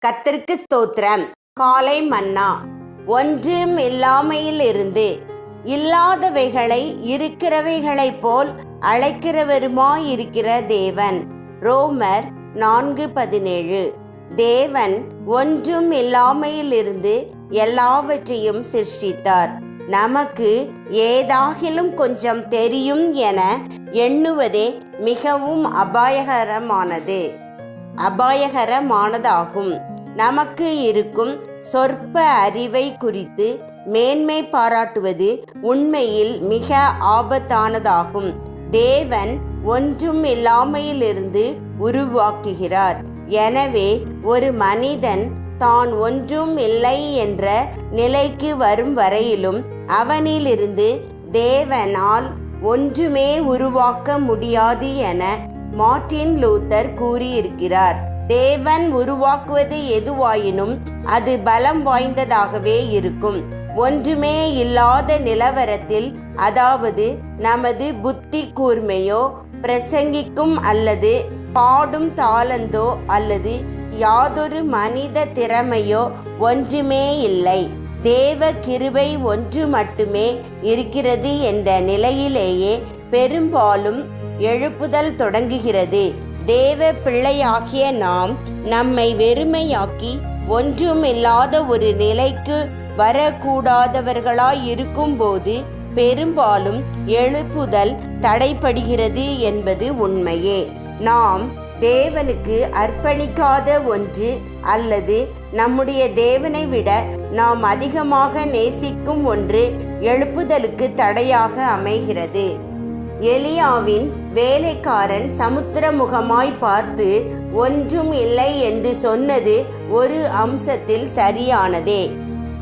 கர்த்தருக்கு ஸ்தோத்திரம். காலை மன்னா. ஒன்றும் இல்லாமையிலிருந்து இல்லாதவைகளை இருக்கிறவைகளைப் போல் அழைக்கிறவருமாயிருக்கிற தேவன். ரோமர் 4:17. தேவன் ஒன்றும் இல்லாமையிலிருந்து எல்லாவற்றையும் சிருஷ்டித்தார். நமக்கு ஏதாகிலும் கொஞ்சம் தெரியும் என எண்ணுவதே மிகவும் அபாயகரமானதாகும். நமக்கு இருக்கும் சொற்ப அறிவை குறித்து மேன்மை பாராட்டுவது உண்மையில் மிக ஆபத்தானதாகும். தேவன் ஒன்றும் இல்லாமையிலிருந்து உருவாக்குகிறார். எனவே ஒரு மனிதன் தான் ஒன்றும் இல்லை என்ற நிலைக்கு வரும் வரையிலும் அவனிலிருந்து தேவனால் ஒன்றுமே உருவாக்க முடியாது என மார்ட்டின் லூத்தர் கூறியிருக்கிறார். தேவன் உருவாக்குவது எதுவாயினும் அது பலம் வாய்ந்ததாகவே இருக்கும். ஒன்றுமே இல்லாத நிலவரத்தில், அதாவது நமது புத்தி கூர்மையோ பிரசங்கிக்கும் அல்லது பாடும் தாளந்தோ அல்லது யாதொரு மனித திறமையோ ஒன்றுமே இல்லை. தேவ கிருபை ஒன்று மட்டுமே இருக்கிறது என்ற நிலையிலேயே பெரும்பாலும் எழுப்புதல் தொடங்குகிறது. தேவ பிள்ளையாகிய நாம் நம்மை வெறுமையாக்கி ஒன்றுமில்லாத ஒரு நிலைக்கு வரக்கூடாதவர்களாயிருக்கும்போது பெரும்பாலும் எழுப்புதல் தடைப்படுகிறது என்பது உண்மையே. நாம் தேவனுக்கு அர்ப்பணிக்காத ஒன்று அல்லது நம்முடைய தேவனை விட நாம் அதிகமாக நேசிக்கும் ஒன்று எழுப்புதலுக்கு தடையாக அமைகிறது. எலியாவின் வேலைக்காரன் சமுத்திரமுகமாய் பார்த்து ஒன்றும் இல்லை என்று சொன்னது ஒரு அம்சத்தில் சரியானதே.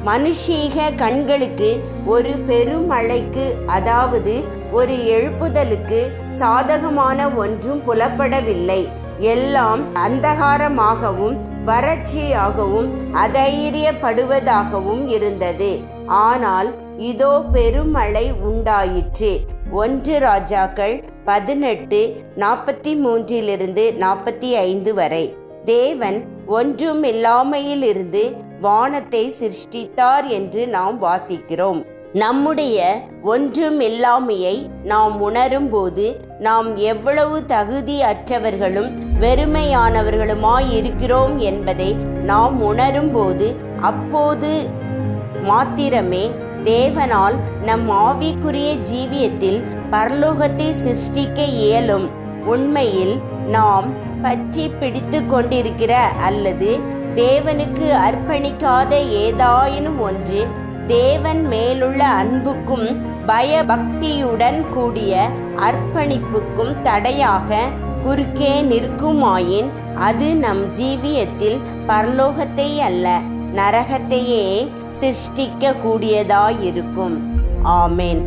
மனுஷீக கண்களுக்கு ஒரு பெருமழைக்கு, அதாவது ஒரு எழுப்புதலுக்கு சாதகமான ஒன்றும் புலப்படவில்லை. எல்லாம் அந்தகாரமாகவும் வறட்சியாகவும் அதைரியப்படுவதாகவும் இருந்தது. ஆனால் இதோ பெருமழை உண்டாயிற்று. 1 ராஜாக்கள் 18:43-45 வரை. தேவன் ஒன்றும் இல்லாமையிலிருந்து வானத்தை சிருஷ்டித்தார் என்று நாம் வாசிக்கிறோம். நம்முடைய ஒன்றுமில்லாமையை நாம் உணரும் போது நாம் எவ்வளவு தகுதியற்றவர்களும் வெறுமையானவர்களுமாயிருக்கிறோம் என்பதை நாம் உணரும் போது அப்போது மாத்திரமே தேவனால் நம் ஆவிக்குரிய ஜீவியத்தில் பரலோகத்தை சிருஷ்டிக்க இயலும். உண்மையில் நாம் பற்றி பிடித்து கொண்டிருக்கிற அல்லது தேவனுக்கு அர்ப்பணிக்காத ஏதாயினும் ஒன்று தேவன் மேலுள்ள அன்புக்கும் பயபக்தியுடன் கூடிய அர்ப்பணிப்புக்கும் தடையாக குறுக்கே நிற்குமாயின் அது நம் ஜீவியத்தில் பரலோகத்தை அல்ல, நரகத்தையே சிருஷ்டிக்க கூடியதாயிருக்கும். ஆமேன்.